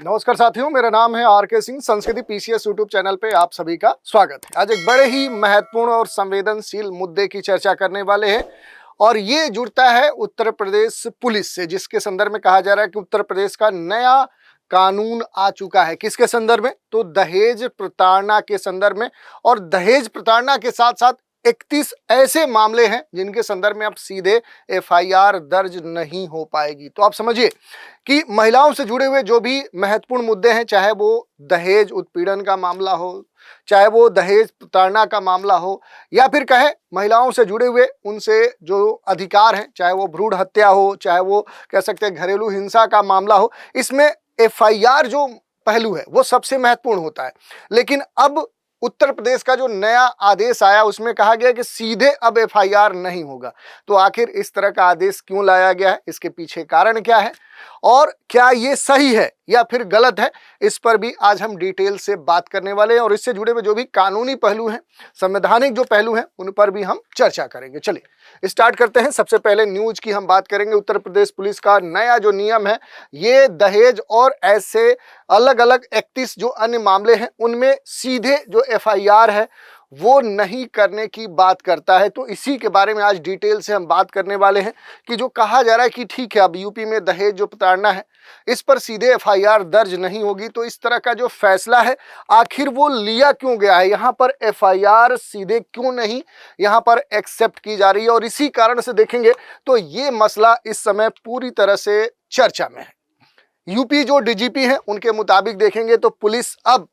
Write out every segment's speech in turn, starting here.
नमस्कार साथियों, मेरा नाम है आर के सिंह। संस्कृति पीसीएस यूट्यूब चैनल पे आप सभी का स्वागत है। आज एक बड़े ही महत्वपूर्ण और संवेदनशील मुद्दे की चर्चा करने वाले हैं और ये जुड़ता है उत्तर प्रदेश पुलिस से, जिसके संदर्भ में कहा जा रहा है कि उत्तर प्रदेश का नया कानून आ चुका है। किसके संदर्भ में? तो दहेज प्रताड़ना के संदर्भ में। और दहेज प्रताड़ना के साथ साथ 31 ऐसे मामले हैं जिनके संदर्भ में अब सीधे एफआईआर दर्ज नहीं हो पाएगी। तो आप समझिए कि महिलाओं से जुड़े हुए जो भी महत्वपूर्ण मुद्दे हैं, चाहे वो दहेज उत्पीड़न का मामला हो, चाहे वो दहेज प्रताड़ना का मामला हो, या फिर कहे महिलाओं से जुड़े हुए उनसे जो अधिकार हैं, चाहे वो भ्रूण हत्या हो, चाहे वो कह सकते हैं घरेलू हिंसा का मामला हो, इसमें एफआईआर जो पहलू है वो सबसे महत्वपूर्ण होता है। लेकिन अब उत्तर प्रदेश का जो नया आदेश आया उसमें कहा गया कि सीधे अब एफआईआर नहीं होगा। तो आखिर इस तरह का आदेश क्यों लाया गया है, इसके पीछे कारण क्या है और क्या ये सही है या फिर गलत है, इस पर भी आज हम डिटेल से बात करने वाले हैं। और इससे जुड़े हुए जो भी कानूनी पहलू हैं, संवैधानिक जो पहलू हैं, उन पर भी हम चर्चा करेंगे। चलिए स्टार्ट करते हैं। सबसे पहले न्यूज की हम बात करेंगे। उत्तर प्रदेश पुलिस का नया जो नियम है, ये दहेज और ऐसे अलग अलग 31 जो अन्य मामले हैं उनमें सीधे जो एफआईआर है वो नहीं करने की बात करता है। तो इसी के बारे में आज डिटेल से हम बात करने वाले हैं कि जो कहा जा रहा है कि ठीक है अब यूपी में दहेज जो प्रताड़ना है इस पर सीधे एफआईआर दर्ज नहीं होगी, तो इस तरह का जो फैसला है आखिर वो लिया क्यों गया है, यहाँ पर एफआईआर सीधे क्यों नहीं यहाँ पर एक्सेप्ट की जा रही है। और इसी कारण से देखेंगे तो ये मसला इस समय पूरी तरह से चर्चा में है। यूपी जो डीजीपी हैं उनके मुताबिक देखेंगे तो पुलिस अब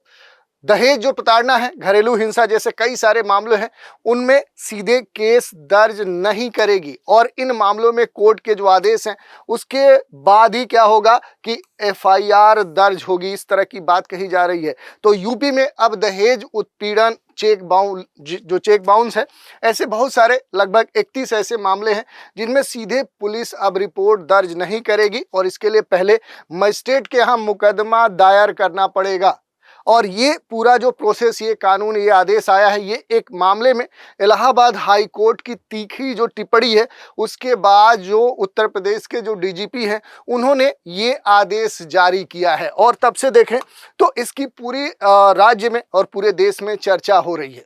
दहेज जो प्रताड़ना है, घरेलू हिंसा जैसे कई सारे मामले हैं उनमें सीधे केस दर्ज नहीं करेगी। और इन मामलों में कोर्ट के जो आदेश हैं उसके बाद ही क्या होगा कि एफआईआर दर्ज होगी, इस तरह की बात कही जा रही है। तो यूपी में अब दहेज उत्पीड़न चेक बाउंस है, ऐसे बहुत सारे लगभग 31 ऐसे मामले हैं जिनमें सीधे पुलिस अब रिपोर्ट दर्ज नहीं करेगी और इसके लिए पहले मजिस्ट्रेट के यहाँ मुकदमा दायर करना पड़ेगा। और ये पूरा जो प्रोसेस, ये कानून, ये आदेश आया है, ये एक मामले में इलाहाबाद हाई कोर्ट की तीखी जो टिप्पणी है उसके बाद जो उत्तर प्रदेश के जो डीजीपी हैं उन्होंने ये आदेश जारी किया है। और तब से देखें तो इसकी पूरी राज्य में और पूरे देश में चर्चा हो रही है।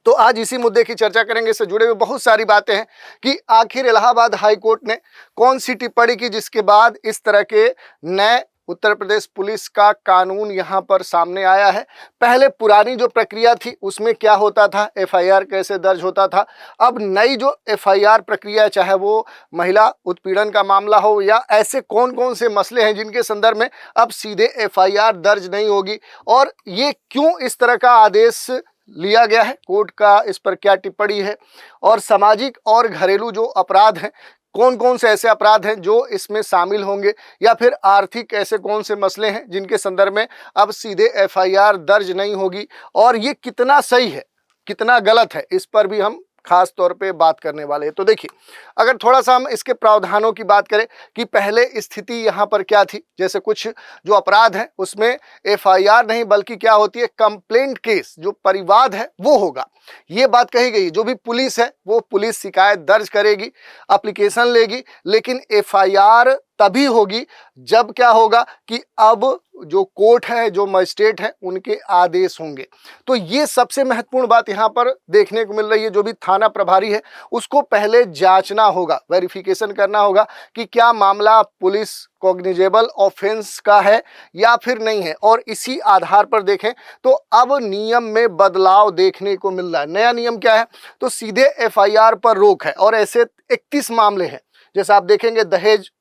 तो आज इसी मुद्दे की चर्चा करेंगे। इससे जुड़े हुए बहुत सारी बातें हैं कि आखिर इलाहाबाद हाई कोर्ट ने कौन सी टिप्पणी की जिसके बाद इस तरह के नए उत्तर प्रदेश पुलिस का कानून यहाँ पर सामने आया है। पहले पुरानी जो प्रक्रिया थी उसमें क्या होता था, एफआईआर कैसे दर्ज होता था। अब नई जो एफआईआर प्रक्रिया, चाहे वो महिला उत्पीड़न का मामला हो या ऐसे कौन कौन से मसले हैं जिनके संदर्भ में अब सीधे एफआईआर दर्ज नहीं होगी, और ये क्यों इस तरह का आदेश लिया गया है, कोर्ट का इस पर क्या टिप्पणी है, और सामाजिक और घरेलू जो अपराध हैं, कौन कौन से ऐसे अपराध हैं जो इसमें शामिल होंगे, या फिर आर्थिक ऐसे कौन से मसले हैं जिनके संदर्भ में अब सीधे एफआईआर दर्ज नहीं होगी, और ये कितना सही है कितना गलत है, इस पर भी हम खास तौर पे बात करने वाले हैं। तो देखिए, अगर थोड़ा सा हम इसके प्रावधानों की बात करें कि पहले स्थिति यहाँ पर क्या थी, जैसे कुछ जो अपराध है उसमें एफआईआर नहीं बल्कि क्या होती है, कंप्लेंट केस, जो परिवाद है वो होगा, ये बात कही गई। जो भी पुलिस है वो पुलिस शिकायत दर्ज करेगी, एप्लीकेशन लेगी, लेकिन एफआईआर तभी होगी जब क्या होगा कि अब जो कोर्ट है, जो मजिस्ट्रेट है, उनके आदेश होंगे। तो ये सबसे महत्वपूर्ण बात यहाँ पर देखने को मिल रही है। जो भी थाना प्रभारी है उसको पहले जांचना होगा, वेरिफिकेशन करना होगा कि क्या मामला पुलिस कॉग्निजेबल ऑफेंस का है या फिर नहीं है। और इसी आधार पर देखें तो अब नियम में बदलाव देखने को मिल रहा है। नया नियम क्या है, तो सीधे एफआईआर पर रोक है। और ऐसे 31 मामले हैं, जैसे आप देखेंगे दहेज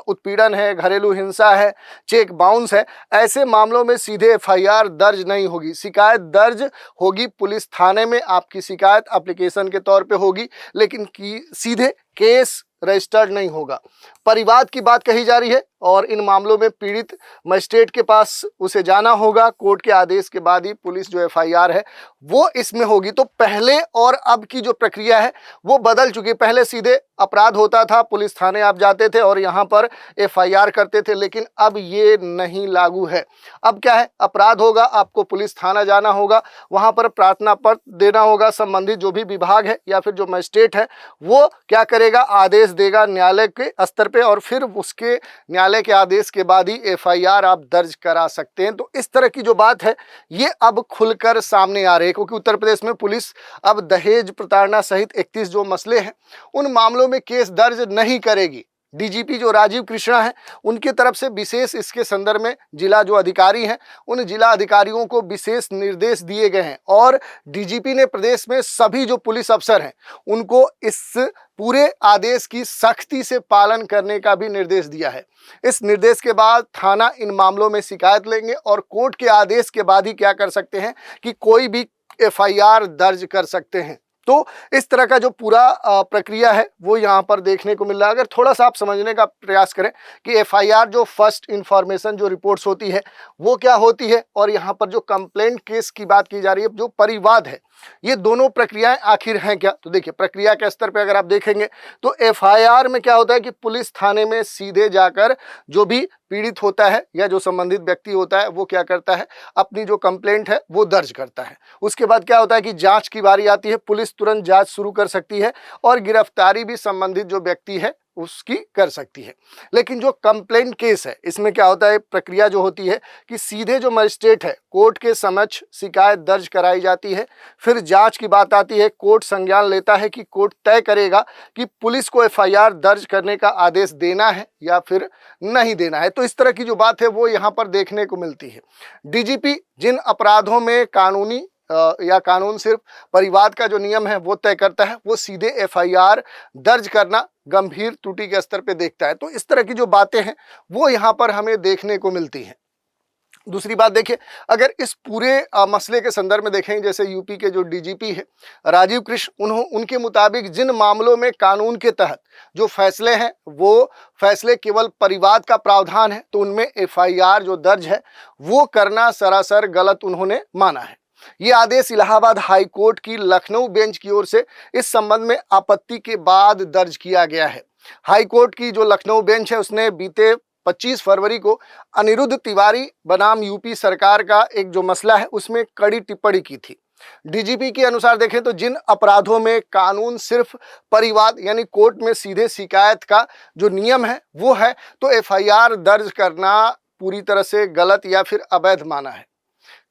उत्पीड़न है, घरेलू हिंसा है, चेक बाउंस है, ऐसे मामलों में सीधे एफआईआर दर्ज नहीं होगी। शिकायत दर्ज होगी पुलिस थाने में, आपकी शिकायत एप्लीकेशन के तौर पे होगी, लेकिन सीधे केस रजिस्टर्ड नहीं होगा। परिवाद की बात कही जा रही है और इन मामलों में पीड़ित मजिस्ट्रेट के पास उसे जाना होगा, कोर्ट के आदेश के बाद ही पुलिस जो एफआईआर है वो इसमें होगी। तो पहले और अब की जो प्रक्रिया है वो बदल चुकी है। पहले सीधे अपराध होता था, पुलिस थाने आप जाते थे और यहाँ पर एफआईआर करते थे, लेकिन अब ये नहीं लागू है। अब क्या है, अपराध होगा, आपको पुलिस थाना जाना होगा, वहाँ पर प्रार्थना पत्र देना होगा, संबंधित जो भी विभाग है या फिर जो मजिस्ट्रेट है वो क्या करेगा, आदेश देगा, न्यायालय के स्तर पे और फिर उसके न्यायालय के आदेश के बाद ही एफआईआर आप दर्ज करा सकते हैं। तो इस तरह की जो बात है ये अब खुलकर सामने आ रही है, क्योंकि उत्तर प्रदेश में पुलिस अब दहेज प्रताड़ना सहित 31 जो मसले हैं उन मामलों में केस दर्ज नहीं करेगी। डीजीपी जो राजीव कृष्णा है उनकी तरफ से विशेष इसके संदर्भ में जिला जो अधिकारी हैं उन जिला अधिकारियों को विशेष निर्देश दिए गए हैं और डीजीपी ने प्रदेश में सभी जो पुलिस अफसर हैं उनको इस पूरे आदेश की सख्ती से पालन करने का भी निर्देश दिया है। इस निर्देश के बाद थाना इन मामलों में शिकायत लेंगे और कोर्ट के आदेश के बाद ही क्या कर सकते हैं कि कोई भी एफआईआर दर्ज कर सकते हैं। तो इस तरह का जो पूरा प्रक्रिया है वो यहाँ पर देखने को मिल रहा है। अगर थोड़ा सा आप समझने का प्रयास करें कि एफआईआर जो फर्स्ट इंफॉर्मेशन जो रिपोर्ट्स होती है वो क्या होती है और यहाँ पर जो कंप्लेंट केस की बात की जा रही है, जो परिवाद है, ये दोनों प्रक्रियाएं आखिर हैं क्या। तो देखिए प्रक्रिया के स्तर पे अगर आप देखेंगे तो एफआईआर में क्या होता है कि पुलिस थाने में सीधे जाकर जो भी पीड़ित होता है या जो संबंधित व्यक्ति होता है वो क्या करता है, अपनी जो कंप्लेंट है वो दर्ज करता है। उसके बाद क्या होता है कि जांच की बारी आती है, पुलिस तुरंत जांच शुरू कर सकती है और गिरफ्तारी भी संबंधित जो व्यक्ति है उसकी कर सकती है। लेकिन जो कंप्लेंट केस है इसमें क्या होता है, प्रक्रिया जो होती है कि सीधे जो मजिस्ट्रेट है कोर्ट के समक्ष शिकायत दर्ज कराई जाती है, फिर जांच की बात आती है, कोर्ट संज्ञान लेता है कि कोर्ट तय करेगा कि पुलिस को एफआईआर दर्ज करने का आदेश देना है या फिर नहीं देना है। तो इस तरह की जो बात है वो यहाँ पर देखने को मिलती है। डीजीपी जिन अपराधों में कानूनी या कानून सिर्फ परिवाद का जो नियम है वो तय करता है, वो सीधे एफआईआर दर्ज करना गंभीर त्रुटि के स्तर पे देखता है। तो इस तरह की जो बातें हैं वो यहाँ पर हमें देखने को मिलती हैं। दूसरी बात देखिए, अगर इस पूरे मसले के संदर्भ में देखें, जैसे यूपी के जो डीजीपी है राजीव कृष्ण, उनके मुताबिक जिन मामलों में कानून के तहत जो फैसले हैं वो फैसले केवल परिवाद का प्रावधान है तो उनमें एफआईआर जो दर्ज है वो करना सरासर गलत उन्होंने माना है। ये आदेश इलाहाबाद हाई कोर्ट की लखनऊ बेंच की ओर से इस संबंध में आपत्ति के बाद दर्ज किया गया है। हाई कोर्ट की जो लखनऊ बेंच है उसने बीते 25 फरवरी को अनिरुद्ध तिवारी बनाम यूपी सरकार का एक जो मसला है उसमें कड़ी टिप्पणी की थी। डीजीपी के अनुसार देखें तो जिन अपराधों में कानून सिर्फ परिवाद यानी कोर्ट में सीधे शिकायत का जो नियम है वो है तो एफआईआर दर्ज करना पूरी तरह से गलत या फिर अवैध माना है।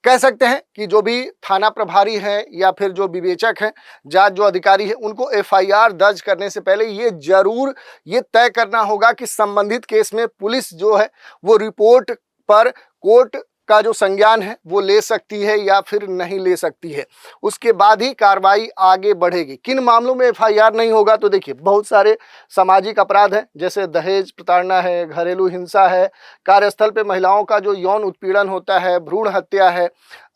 कह सकते हैं कि जो भी थाना प्रभारी हैं या फिर जो विवेचक हैं, जांच जो अधिकारी है, उनको एफआईआर दर्ज करने से पहले ये जरूर ये तय करना होगा कि संबंधित केस में पुलिस जो है वो रिपोर्ट पर कोर्ट का जो संज्ञान है वो ले सकती है या फिर नहीं ले सकती है। उसके बाद ही कार्रवाई आगे बढ़ेगी। किन मामलों में एफआईआर नहीं होगा, तो देखिए बहुत सारे सामाजिक अपराध हैं, जैसे दहेज प्रताड़ना है, घरेलू हिंसा है, कार्यस्थल पे महिलाओं का जो यौन उत्पीड़न होता है, भ्रूण हत्या है,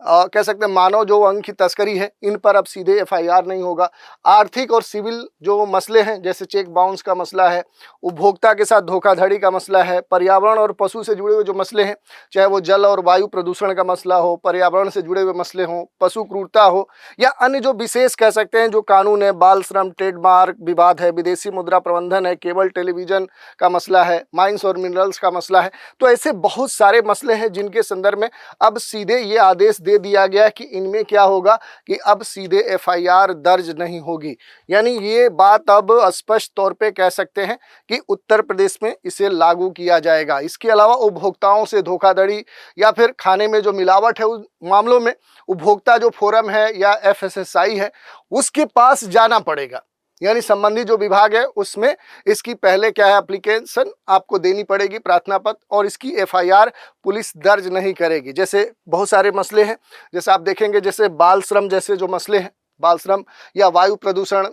कह सकते हैं मानव जो अंग की तस्करी है, इन पर अब सीधे एफआईआर नहीं होगा। आर्थिक और सिविल जो मसले हैं, जैसे चेक बाउंस का मसला है, उपभोक्ता के साथ धोखाधड़ी का मसला है, पर्यावरण और पशु से जुड़े हुए जो मसले हैं, चाहे वो जल और वायु प्रदूषण का मसला हो, पर्यावरण से जुड़े हुए मसले हों, पशु क्रूरता हो, या अन्य जो विशेष कह सकते हैं जो कानून है, बाल श्रम, ट्रेडमार्क विवाद है, विदेशी मुद्रा प्रबंधन है, केबल टेलीविजन का मसला है, माइंस और मिनरल्स का मसला है। तो ऐसे बहुत सारे मसले हैं जिनके संदर्भ में अब सीधे ये आदेश दे दिया गया है कि इनमें क्या होगा कि अब सीधे एफआईआर दर्ज नहीं होगी। यानी ये बात अब स्पष्ट तौर पे कह सकते हैं कि उत्तर प्रदेश में इसे लागू किया जाएगा। इसके अलावा उपभोक्ताओं से धोखाधड़ी या फिर खाने में जो मिलावट है उस मामलों में उपभोक्ता जो फोरम है या एफएसएसआई है उसके पास जाना पड़ेगा। यानी संबंधित जो विभाग है उसमें इसकी पहले क्या है एप्लीकेशन आपको देनी पड़ेगी, प्रार्थना पत्र, और इसकी एफआईआर पुलिस दर्ज नहीं करेगी। जैसे बहुत सारे मसले हैं, जैसे आप देखेंगे जैसे बाल श्रम जैसे जो मसले हैं, बाल श्रम या वायु प्रदूषण,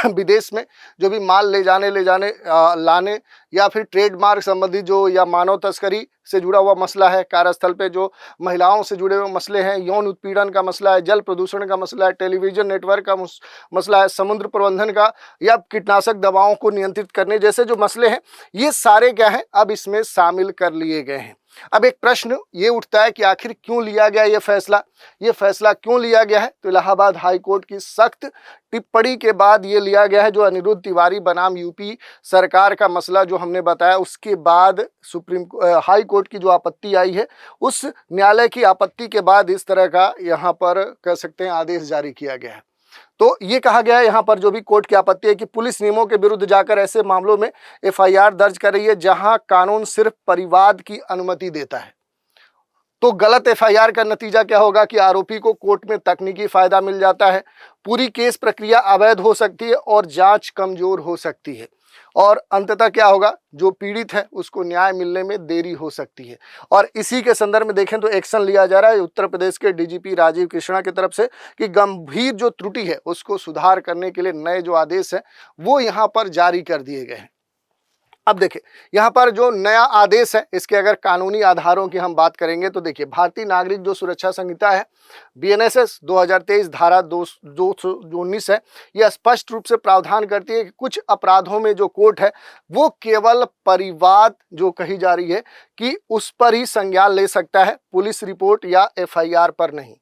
विदेश में जो भी माल ले जाने लाने या फिर ट्रेडमार्क संबंधित जो या मानव तस्करी से जुड़ा हुआ मसला है, कार्यस्थल पे जो महिलाओं से जुड़े हुए मसले हैं, यौन उत्पीड़न का मसला है, जल प्रदूषण का मसला है, टेलीविजन नेटवर्क का मसला है, समुद्र प्रबंधन का या कीटनाशक दवाओं को नियंत्रित करने जैसे जो मसले हैं, ये सारे क्या हैं अब इसमें शामिल कर लिए गए हैं। अब एक प्रश्न ये उठता है कि आखिर क्यों लिया गया ये फैसला क्यों लिया गया है? तो इलाहाबाद हाई कोर्ट की सख्त टिप्पणी के बाद ये लिया गया है। जो अनिरुद्ध तिवारी बनाम यूपी सरकार का मसला जो हमने बताया, उसके बाद हाई कोर्ट की जो आपत्ति आई है, उस न्यायालय की आपत्ति के बाद इस तरह का यहाँ पर कह सकते हैं आदेश जारी किया गया है। तो ये कहा गया है यहाँ पर, जो भी कोर्ट की आपत्ति है कि पुलिस नियमों के विरुद्ध जाकर ऐसे मामलों में एफआईआर दर्ज कर रही है जहां कानून सिर्फ परिवाद की अनुमति देता है। तो गलत एफआईआर का नतीजा क्या होगा कि आरोपी को कोर्ट में तकनीकी फायदा मिल जाता है, पूरी केस प्रक्रिया अवैध हो सकती है और जांच कमजोर हो सकती है, और अंततः क्या होगा, जो पीड़ित है उसको न्याय मिलने में देरी हो सकती है। और इसी के संदर्भ में देखें तो एक्शन लिया जा रहा है उत्तर प्रदेश के डीजीपी राजीव कृष्णा की तरफ से कि गंभीर जो त्रुटि है उसको सुधार करने के लिए नए जो आदेश है वो यहाँ पर जारी कर दिए गए हैं। अब देखिए यहाँ पर जो नया आदेश है इसके अगर कानूनी आधारों की हम बात करेंगे तो देखिए, भारतीय नागरिक जो सुरक्षा संहिता है बीएनएसएस 2023 धारा 219 है, यह स्पष्ट रूप से प्रावधान करती है कि कुछ अपराधों में जो कोर्ट है वो केवल परिवाद जो कही जा रही है कि उस पर ही संज्ञान ले सकता है, पुलिस रिपोर्ट या एफआईआर पर नहीं।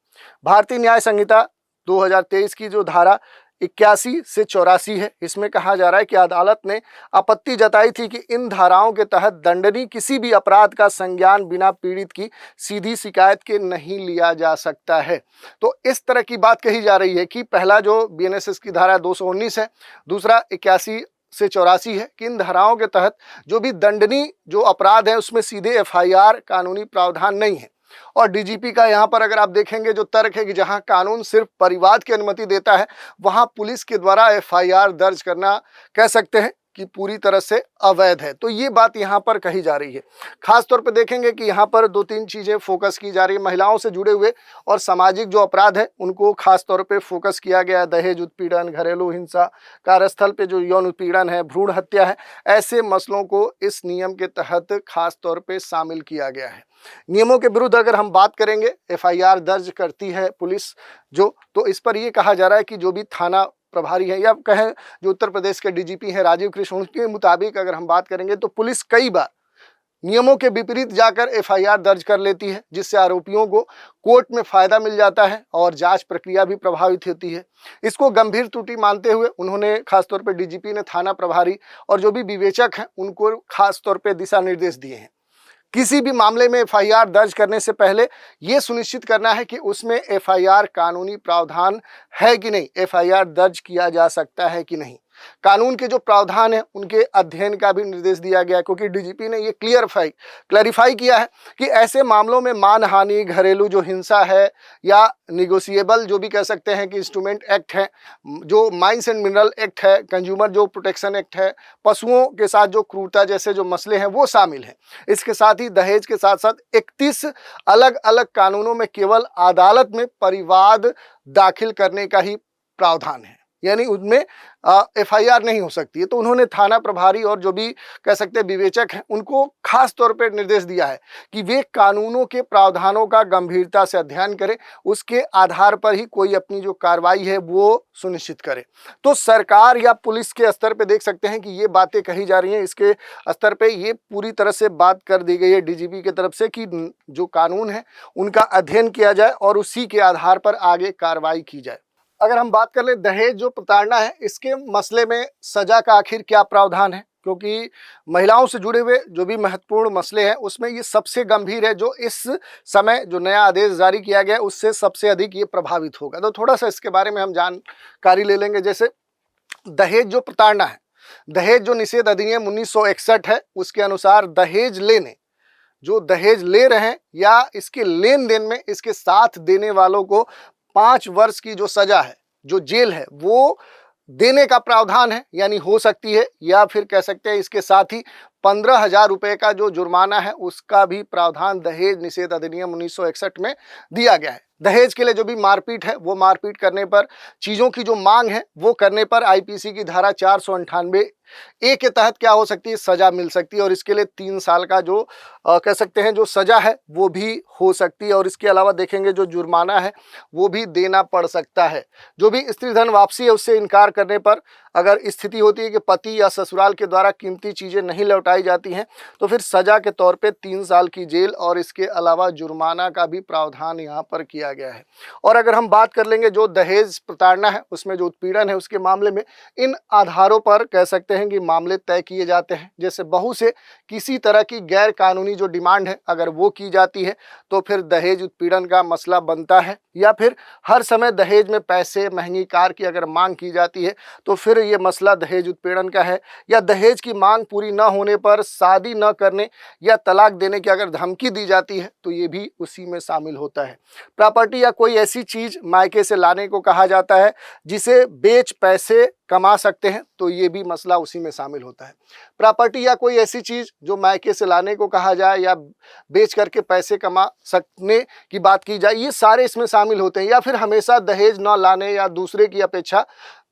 भारतीय न्याय संहिता 2023 की जो धारा 81 से 84 है, इसमें कहा जा रहा है कि अदालत ने आपत्ति जताई थी कि इन धाराओं के तहत दंडनीय किसी भी अपराध का संज्ञान बिना पीड़ित की सीधी शिकायत के नहीं लिया जा सकता है। तो इस तरह की बात कही जा रही है कि पहला जो बीएनएसएस की धारा 219 है, दूसरा 81 से 84 है कि इन धाराओं के तहत जो भी दंडनीय जो अपराध है उसमें सीधे एफआईआर कानूनी प्रावधान नहीं है। और डीजीपी का यहाँ पर अगर आप देखेंगे जो तर्क है कि जहाँ कानून सिर्फ परिवाद की अनुमति देता है वहाँ पुलिस के द्वारा एफआईआर दर्ज करना कह सकते हैं कि पूरी तरह से अवैध है। तो ये बात यहाँ पर कही जा रही है। खास तौर पे देखेंगे कि यहाँ पर दो तीन चीज़ें फोकस की जा रही है, महिलाओं से जुड़े हुए और सामाजिक जो अपराध है उनको खास तौर पे फोकस किया गया है। दहेज उत्पीड़न, घरेलू हिंसा, कार्यस्थल पे जो यौन उत्पीड़न है, भ्रूण हत्या है, ऐसे मसलों को इस नियम के तहत खास तौर पे शामिल किया गया है। नियमों के विरुद्ध अगर हम बात करेंगे, एफआईआर दर्ज करती है पुलिस जो, तो इस पर यह कहा जा रहा है कि जो भी थाना प्रभारी है या कहें जो उत्तर प्रदेश के डीजीपी हैं राजीव कृष्ण, उनके मुताबिक अगर हम बात करेंगे तो पुलिस कई बार नियमों के विपरीत जाकर एफआईआर दर्ज कर लेती है, जिससे आरोपियों को कोर्ट में फायदा मिल जाता है और जांच प्रक्रिया भी प्रभावित होती है। इसको गंभीर त्रुटि मानते हुए उन्होंने खासतौर पर डीजीपी ने थाना प्रभारी और जो भी विवेचक हैं उनको खासतौर पर दिशा निर्देश दिए हैं। किसी भी मामले में एफआईआर दर्ज करने से पहले ये सुनिश्चित करना है कि उसमें एफआईआर कानूनी प्रावधान है कि नहीं, एफआईआर दर्ज किया जा सकता है कि नहीं। कानून के जो प्रावधान है उनके अध्ययन का भी निर्देश दिया गया है, क्योंकि डीजीपी ने ये क्लैरिफाई किया है कि ऐसे मामलों में मानहानि, घरेलू जो हिंसा है या निगोशिएबल जो भी कह सकते हैं कि इंस्ट्रूमेंट एक्ट है, जो माइंस एंड मिनरल एक्ट है, कंज्यूमर जो प्रोटेक्शन एक्ट है, पशुओं के साथ जो क्रूरता जैसे जो मसले हैं वो शामिल हैं। इसके साथ ही दहेज के साथ साथ 31 अलग अलग कानूनों में केवल अदालत में परिवाद दाखिल करने का ही प्रावधान है, यानी उनमें एफआईआर नहीं हो सकती है। तो उन्होंने थाना प्रभारी और जो भी कह सकते हैं विवेचक हैं उनको खास तौर पर निर्देश दिया है कि वे कानूनों के प्रावधानों का गंभीरता से अध्ययन करें, उसके आधार पर ही कोई अपनी जो कार्रवाई है वो सुनिश्चित करे। तो सरकार या पुलिस के स्तर पे देख सकते हैं कि ये बातें कही जा रही हैं, इसके स्तर पे ये पूरी तरह से बात कर दी गई है डीजीपी की तरफ से कि जो कानून है उनका अध्ययन किया जाए और उसी के आधार पर आगे कार्रवाई की जाए। अगर हम बात कर ले दहेज जो प्रताड़ना है, इसके मसले में सजा का आखिर क्या प्रावधान है, क्योंकि महिलाओं से जुड़े हुए जो भी महत्वपूर्ण मसले हैं उसमें ये सबसे गंभीर है, जो इस समय जो नया आदेश जारी किया गया है उससे सबसे अधिक ये प्रभावित होगा। तो थोड़ा सा इसके बारे में हम जानकारी ले लेंगे। जैसे दहेज जो प्रताड़ना है, दहेज जो निषेध अधिनियम 1961 है उसके अनुसार दहेज लेने, जो दहेज ले रहे हैं या इसके लेन देन में इसके साथ देने वालों को 5 वर्ष की जो सजा है, जो जेल है, वो देने का प्रावधान है, यानी हो सकती है, या फिर कह सकते हैं इसके साथ ही 15,000 रुपये का जो जुर्माना है उसका भी प्रावधान दहेज निषेध अधिनियम 1961 में दिया गया है। दहेज के लिए जो भी मारपीट है, वो मारपीट करने पर, चीज़ों की जो मांग है वो करने पर आईपीसी की धारा 498 ए के तहत क्या हो सकती है, सजा मिल सकती है, और इसके लिए 3 साल का जो कह सकते हैं जो सजा है वो भी हो सकती है। और इसके अलावा देखेंगे जो जुर्माना है वो भी देना पड़ सकता है। जो भी स्त्री धन वापसी है उससे इनकार करने पर अगर स्थिति होती है कि पति या ससुराल के द्वारा कीमती चीज़ें नहीं लौटाई जाती हैं तो फिर सजा के तौर पे 3 साल की जेल और इसके अलावा जुर्माना का भी प्रावधान यहाँ पर किया गया है। और अगर हम बात कर लेंगे जो दहेज प्रताड़ना है, उसमें जो उत्पीड़न है, उसके मामले में इन आधारों पर कह सकते हैं कि मामले तय किए जाते हैं। जैसे बहू से किसी तरह की गैर कानूनी जो डिमांड है अगर वो की जाती है तो फिर दहेज उत्पीड़न का मसला बनता है, या फिर हर समय दहेज में पैसे, महंगी कार की अगर मांग की जाती है तो फिर ये मसला दहेज उत्पीड़न का है, या दहेज की मांग पूरी न होने पर शादी न करने या तलाक देने की अगर धमकी दी जाती है तो ये भी उसी में शामिल होता है। प्रॉपर्टी या कोई ऐसी चीज़ मायके से लाने को कहा जाता है जिसे बेच पैसे कमा सकते हैं तो ये भी मसला उसी में शामिल होता है। प्रॉपर्टी या कोई ऐसी चीज़ जो मायके से लाने को कहा जाए या बेच करके पैसे कमा सकने की बात की जाए, ये सारे इसमें शामिल होते हैं। या फिर हमेशा दहेज न लाने या दूसरे की अपेक्षा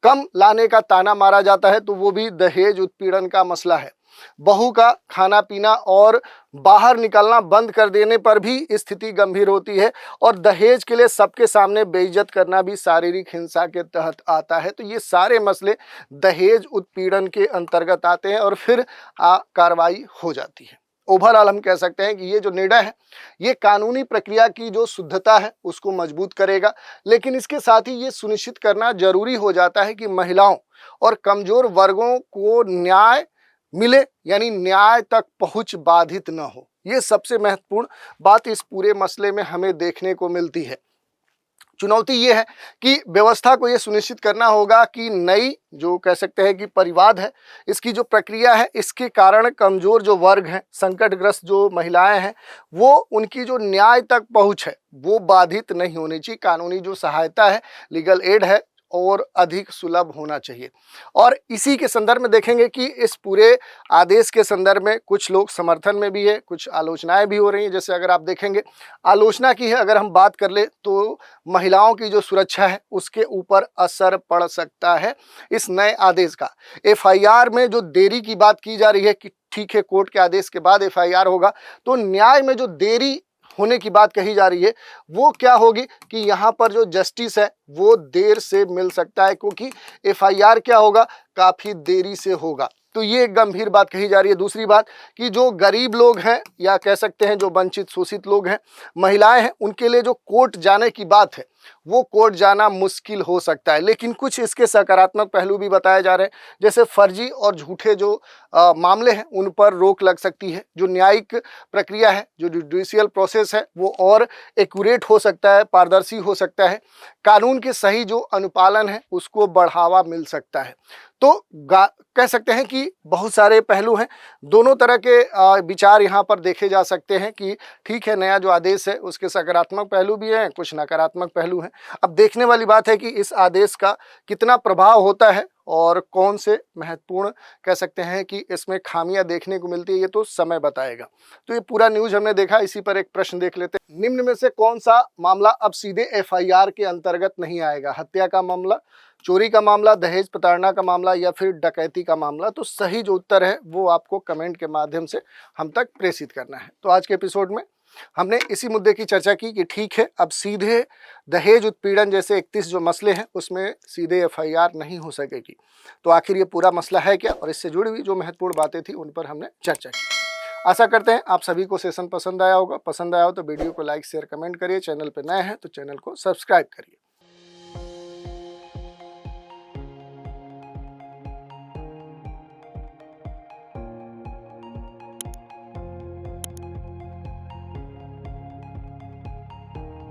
कम लाने का ताना मारा जाता है तो वो भी दहेज उत्पीड़न का मसला है। बहू का खाना पीना और बाहर निकलना बंद कर देने पर भी स्थिति गंभीर होती है, और दहेज के लिए सबके सामने बेइज्जत करना भी शारीरिक हिंसा के तहत आता है। तो ये सारे मसले दहेज उत्पीड़न के अंतर्गत आते हैं और फिर कार्रवाई हो जाती है। ओवरऑल हम कह सकते हैं कि ये जो निर्णय है ये कानूनी प्रक्रिया की जो शुद्धता है उसको मजबूत करेगा, लेकिन इसके साथ ही ये सुनिश्चित करना जरूरी हो जाता है कि महिलाओं और कमजोर वर्गों को न्याय मिले, यानी न्याय तक पहुंच बाधित न हो। ये सबसे महत्वपूर्ण बात इस पूरे मसले में हमें देखने को मिलती है। चुनौती ये है कि व्यवस्था को ये सुनिश्चित करना होगा कि नई जो कह सकते हैं कि परिवाद है, इसकी जो प्रक्रिया है, इसके कारण कमज़ोर जो वर्ग हैं, संकटग्रस्त जो महिलाएं हैं, वो उनकी जो न्याय तक पहुंच है वो बाधित नहीं होनी चाहिए। कानूनी जो सहायता है, लीगल एड है, और अधिक सुलभ होना चाहिए। और इसी के संदर्भ में देखेंगे कि इस पूरे आदेश के संदर्भ में कुछ लोग समर्थन में भी है, कुछ आलोचनाएं भी हो रही हैं। जैसे अगर आप देखेंगे आलोचना की है अगर हम बात कर ले तो महिलाओं की जो सुरक्षा है उसके ऊपर असर पड़ सकता है इस नए आदेश का। एफआईआर में जो देरी की बात की जा रही है कि ठीक है कोर्ट के आदेश के बाद एफआईआर होगा, तो न्याय में जो देरी होने की बात कही जा रही है वो क्या होगी कि यहाँ पर जो जस्टिस है वो देर से मिल सकता है, क्योंकि एफआईआर क्या होगा, काफ़ी देरी से होगा। तो ये एक गंभीर बात कही जा रही है। दूसरी बात कि जो गरीब लोग हैं या कह सकते हैं जो वंचित शोषित लोग हैं, महिलाएं हैं, उनके लिए जो कोर्ट जाने की बात है वो कोर्ट जाना मुश्किल हो सकता है। लेकिन कुछ इसके सकारात्मक पहलू भी बताए जा रहे हैं, जैसे फर्जी और झूठे जो मामले हैं उन पर रोक लग सकती है। जो न्यायिक प्रक्रिया है, जो जुडिशियल प्रोसेस है वो और एक्यूरेट हो सकता है, पारदर्शी हो सकता है। कानून के सही जो अनुपालन है उसको बढ़ावा मिल सकता है। तो कह सकते हैं कि बहुत सारे पहलू हैं, दोनों तरह के विचार यहाँ पर देखे जा सकते हैं कि ठीक है नया जो आदेश है उसके सकारात्मक पहलू भी हैं, कुछ नकारात्मक पहलू हैं। अब देखने वाली बात है कि इस आदेश का कितना प्रभाव होता है और कौन से महत्वपूर्ण कह सकते हैं कि इसमें खामियां देखने को मिलती है, ये तो समय बताएगा। तो ये पूरा न्यूज़ हमने देखा, इसी पर एक प्रश्न देख लेते हैं। निम्न में से कौन सा मामला अब सीधे एफआईआर के अंतर्गत नहीं आएगा? हत्या का मामला, चोरी का मामला, दहेज प्रताड़ना का मामला या फिर डकैती का मामला? तो सही जो उत्तर है वो आपको कमेंट के माध्यम से हम तक प्रेषित करना है। तो आज के एपिसोड में हमने इसी मुद्दे की चर्चा की कि ठीक है अब सीधे दहेज उत्पीड़न जैसे 31 जो मसले हैं उसमें सीधे एफआईआर नहीं हो सकेगी। तो आखिर ये पूरा मसला है क्या, और इससे जुड़ी हुई जो महत्वपूर्ण बातें थी उन पर हमने चर्चा की। आशा करते हैं आप सभी को सेशन पसंद आया होगा। पसंद आया हो तो वीडियो को लाइक शेयर कमेंट करिए। चैनल पर नए हैं तो चैनल को सब्सक्राइब करिए।